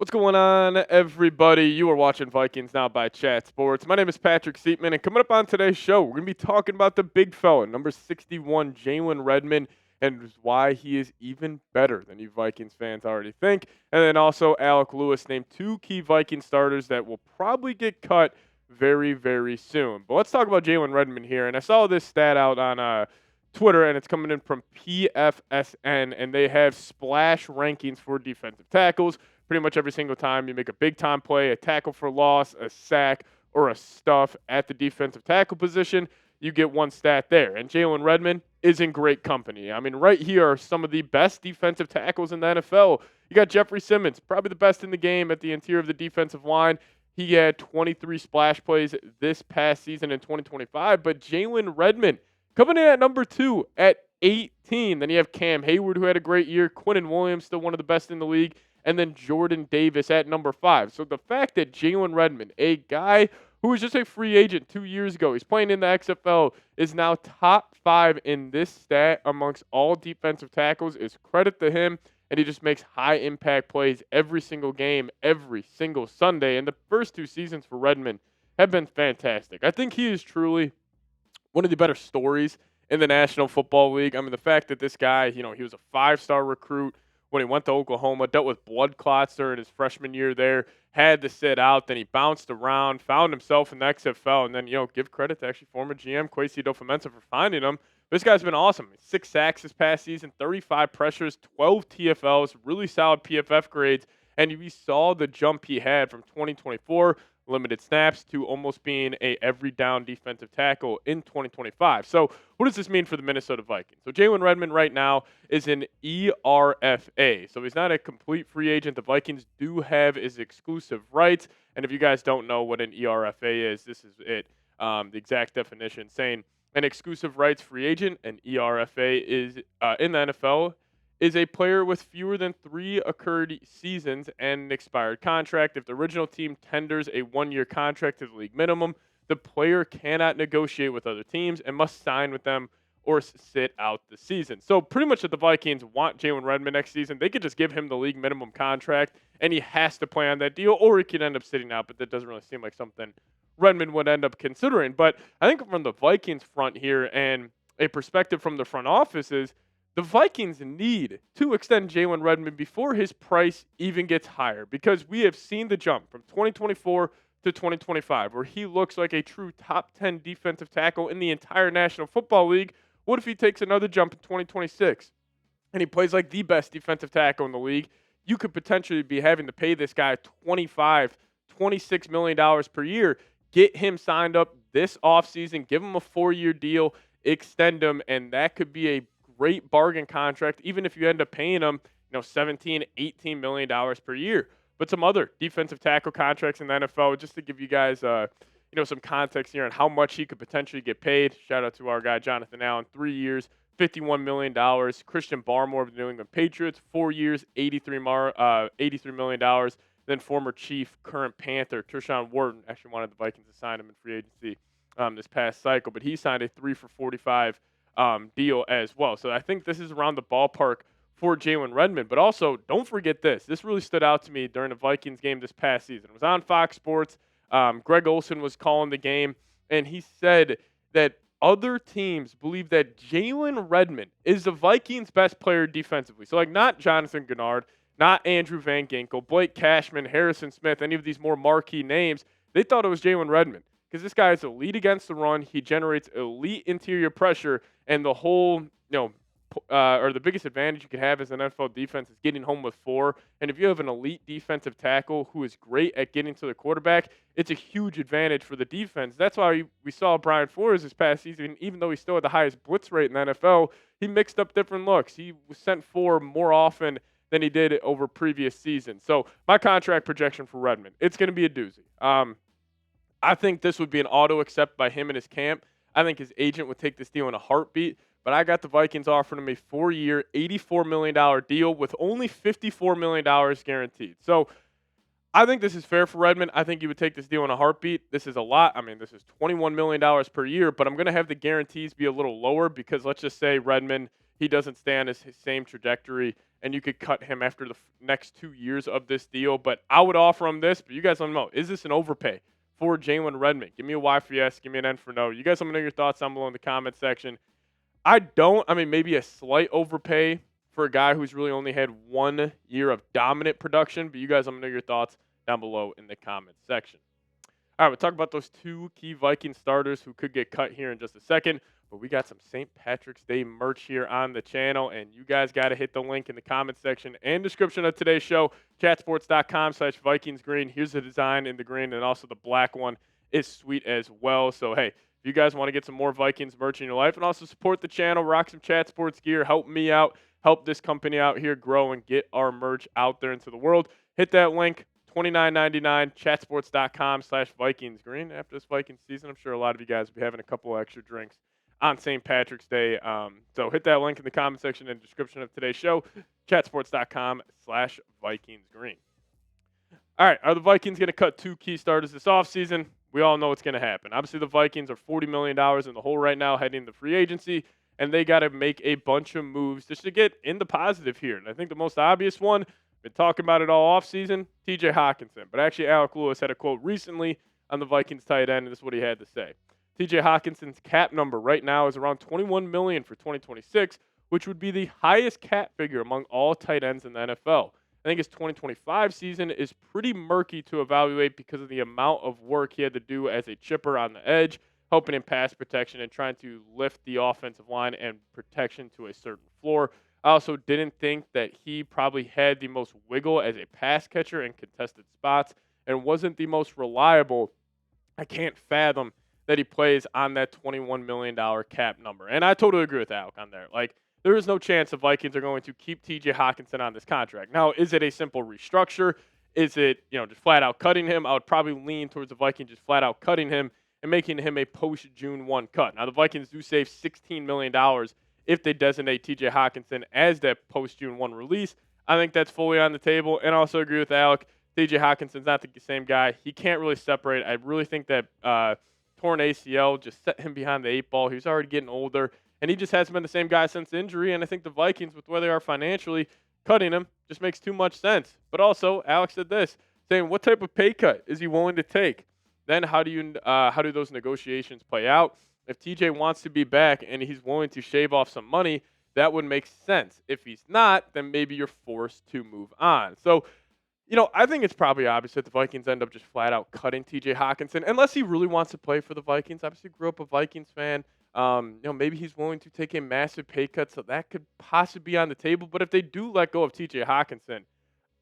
What's going on, everybody? You are watching Vikings Now by Chat Sports. My name is Patrick Siepman, and coming up on today's show, we're going to be talking about the big fella, number 61, Jalen Redmond, and why he is even better than you Vikings fans already think. And then also Alec Lewis named two key Viking starters that will probably get cut very, very soon. But let's talk about Jalen Redmond here. And I saw this stat out on Twitter, and it's coming in from PFSN, and they have splash rankings for defensive tackles. Pretty much every single time you make a big time play, a tackle for loss, a sack, or a stuff at the defensive tackle position, you get one stat there. And Jalen Redmond is in great company. I mean, right here are some of the best defensive tackles in the NFL. You got Jeffrey Simmons, probably the best in the game at the interior of the defensive line. He had 23 splash plays this past season in 2025, but Jalen Redmond coming in at number 2 at 18. Then you have Cam Hayward, who had a great year. Quinnen Williams, still one of the best in the league. And then Jordan Davis at number 5. So the fact that Jalen Redmond, a guy who was just a free agent 2 years ago, he's playing in the XFL, is now top 5 in this stat amongst all defensive tackles is credit to him. And he just makes high impact plays every single game, every single Sunday. And the first 2 seasons for Redmond have been fantastic. I think he is truly one of the better stories in the National Football League. I mean, the fact that this guy, he was a 5-star recruit when he went to Oklahoma, dealt with blood clots during his freshman year there, had to sit out, then he bounced around, found himself in the XFL, and then, give credit to actually former GM Kwesi Adofo-Mensah for finding him. This guy's been awesome. 6 sacks this past season, 35 pressures, 12 TFLs, really solid PFF grades, and we saw the jump he had from 2024 limited snaps to almost being a every down defensive tackle in 2025. So what does this mean for the Minnesota Vikings? So Jalen Redmond right now is an ERFA. So he's not a complete free agent. The Vikings do have his exclusive rights. And if you guys don't know what an ERFA is, this is it. The exact definition saying an exclusive rights free agent, an ERFA is in the NFL is a player with fewer than 3 occurred seasons and an expired contract. If the original team tenders a 1-year contract to the league minimum, the player cannot negotiate with other teams and must sign with them or sit out the season. So pretty much if the Vikings want Jalen Redmond next season, they could just give him the league minimum contract and he has to play on that deal, or he could end up sitting out, but that doesn't really seem like something Redmond would end up considering. But I think from the Vikings front here and a perspective from the front office is the Vikings need to extend Jalen Redmond before his price even gets higher, because we have seen the jump from 2024 to 2025 where he looks like a true top 10 defensive tackle in the entire National Football League. What if he takes another jump in 2026 and he plays like the best defensive tackle in the league? You could potentially be having to pay this guy $26 million per year, get him signed up this offseason, give him a 4-year deal, extend him, and that could be a great bargain contract, even if you end up paying him, $17, $18 million per year. But some other defensive tackle contracts in the NFL, just to give you guys, some context here on how much he could potentially get paid. Shout out to our guy Jonathan Allen, 3 years, $51 million. Christian Barmore of the New England Patriots, 4 years, $83 million. Then former Chief, current Panther, Tershawn Wharton, actually wanted the Vikings to sign him in free agency this past cycle, but he signed a 3 for 45 deal as well. So I think this is around the ballpark for Jalen Redmond. But also, don't forget this. This really stood out to me during the Vikings game this past season. It was on Fox Sports. Greg Olsen was calling the game, and he said that other teams believe that Jalen Redmond is the Vikings' best player defensively. So, not Jonathan Gennard, not Andrew Van Ginkel, Blake Cashman, Harrison Smith, any of these more marquee names. They thought it was Jalen Redmond, because this guy is elite against the run. He generates elite interior pressure, and the whole, or the biggest advantage you could have as an NFL defense is getting home with 4. And if you have an elite defensive tackle who is great at getting to the quarterback, it's a huge advantage for the defense. That's why we saw Brian Flores this past season, even though he still had the highest blitz rate in the NFL, he mixed up different looks. He was sent 4 more often than he did over previous seasons. So my contract projection for Redmond, it's going to be a doozy. I think this would be an auto accept by him and his camp. I think his agent would take this deal in a heartbeat. But I got the Vikings offering him a 4-year, $84 million deal with only $54 million guaranteed. So I think this is fair for Redmond. I think he would take this deal in a heartbeat. This is a lot. I mean, this is $21 million per year, but I'm going to have the guarantees be a little lower because let's just say Redmond, he doesn't stay on his same trajectory and you could cut him after the next 2 years of this deal. But I would offer him this, but you guys let me know. Is this an overpay for Jalen Redmond? Give me a Y for yes, give me an N for no. You guys let me know your thoughts down below in the comment section. I mean, maybe a slight overpay for a guy who's really only had 1 year of dominant production, but you guys let me know your thoughts down below in the comment section. All right, we'll talk about those 2 key Viking starters who could get cut here in just a second. But we got some St. Patrick's Day merch here on the channel, and you guys got to hit the link in the comment section and description of today's show, chatsports.com/VikingsGreen. Here's the design in the green, and also the black one is sweet as well. So, hey, if you guys want to get some more Vikings merch in your life and also support the channel, rock some Chat Sports gear, help me out, help this company out here grow and get our merch out there into the world, hit that link. $29.99, chatsports.com/VikingsGreen. After this Vikings season, I'm sure a lot of you guys will be having a couple extra drinks on St. Patrick's Day. So hit that link in the comment section and description of today's show, chatsports.com/VikingsGreen. All right, are the Vikings going to cut 2 key starters this offseason? We all know what's going to happen. Obviously, the Vikings are $40 million in the hole right now heading to free agency, and they got to make a bunch of moves just to get in the positive here. And I think the most obvious one, been talking about it all offseason, TJ Hockenson. But actually, Alec had a quote recently on the Vikings tight end, and this is what he had to say. TJ Hockenson's cap number right now is around $21 million for 2026, which would be the highest cap figure among all tight ends in the NFL. I think his 2025 season is pretty murky to evaluate because of the amount of work he had to do as a chipper on the edge, helping in pass protection and trying to lift the offensive line and protection to a certain floor. I also didn't think that he probably had the most wiggle as a pass catcher in contested spots and wasn't the most reliable. I can't fathom that he plays on that $21 million cap number. And I totally agree with Alec on there. Like, there is no chance the Vikings are going to keep TJ Hockenson on this contract. Now, is it a simple restructure? Is it, just flat out cutting him? I would probably lean towards the Vikings just flat out cutting him and making him a post-June 1 cut. Now, the Vikings do save $16 million if they designate TJ Hockenson as that post-June 1 release. I think that's fully on the table. And I also agree with Alec. TJ Hockenson's not the same guy. He can't really separate. I really think that torn ACL just set him behind the 8 ball. He was already getting older, and he just hasn't been the same guy since injury. And I think the Vikings, with where they are financially, cutting him just makes too much sense. But also, Alex said this, saying, what type of pay cut is he willing to take? Then how do those negotiations play out? If TJ wants to be back and he's willing to shave off some money, that would make sense. If he's not, then maybe you're forced to move on. So, I think it's probably obvious that the Vikings end up just flat out cutting TJ Hockenson, unless he really wants to play for the Vikings. Obviously, grew up a Vikings fan. Maybe he's willing to take a massive pay cut, so that could possibly be on the table. But if they do let go of TJ Hockenson,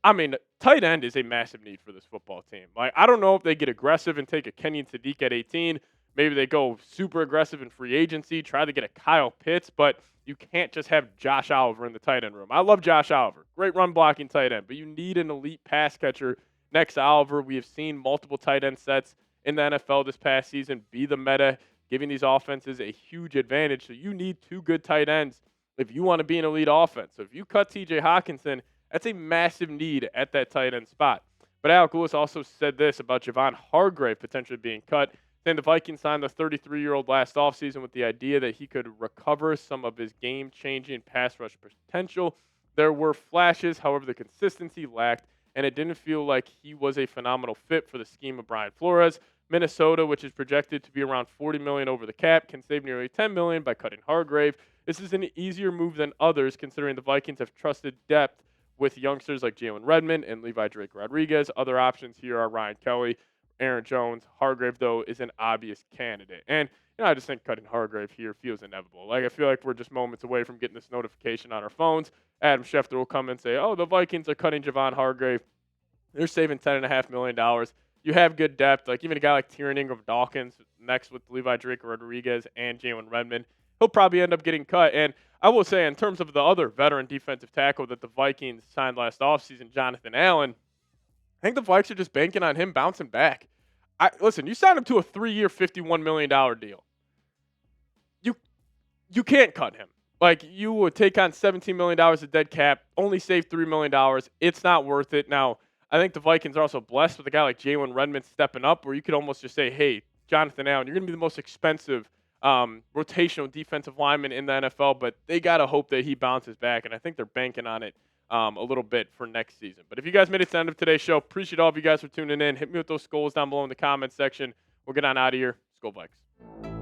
I mean, tight end is a massive need for this football team. Like, I don't know if they get aggressive and take a Kenyon Sadiq at 18. Maybe they go super aggressive in free agency, try to get a Kyle Pitts, but you can't just have Josh Oliver in the tight end room. I love Josh Oliver. Great run blocking tight end, but you need an elite pass catcher next to Oliver. We have seen multiple tight end sets in the NFL this past season be the meta, giving these offenses a huge advantage. So you need 2 good tight ends if you want to be an elite offense. So if you cut TJ Hockenson, that's a massive need at that tight end spot. But Alec also said this about Javon Hargrave potentially being cut, saying the Vikings signed the 33-year-old last offseason with the idea that he could recover some of his game-changing pass rush potential. There were flashes, however, the consistency lacked, and it didn't feel like he was a phenomenal fit for the scheme of Brian Flores. Minnesota, which is projected to be around $40 million over the cap, can save nearly $10 million by cutting Hargrave. This is an easier move than others, considering the Vikings have trusted depth with youngsters like Jalen Redmond and Levi Drake Rodriguez. Other options here are Ryan Kelly, Aaron Jones. Hargrave, though, is an obvious candidate. And, I just think cutting Hargrave here feels inevitable. Like, I feel like we're just moments away from getting this notification on our phones. Adam Schefter will come and say, oh, the Vikings are cutting Javon Hargrave. They're saving $10.5 million. You have good depth. Like, even a guy like Tiernan Ingram-Dawkins next with Levi Drake Rodriguez and Jalen Redmond, he'll probably end up getting cut. And I will say, in terms of the other veteran defensive tackle that the Vikings signed last offseason, Jonathan Allen, I think the Vikes are just banking on him bouncing back. Listen, you signed him to a 3-year, $51 million deal. You can't cut him. Like, you would take on $17 million of dead cap, only save $3 million. It's not worth it. Now, I think the Vikings are also blessed with a guy like Jalen Redmond stepping up, where you could almost just say, hey, Jonathan Allen, you're going to be the most expensive rotational defensive lineman in the NFL, but they got to hope that he bounces back, and I think they're banking on it a little bit for next season. But if you guys made it to the end of today's show, appreciate all of you guys for tuning in. Hit me with those skulls down below in the comments section. We'll get on out of here. Skull Vikes.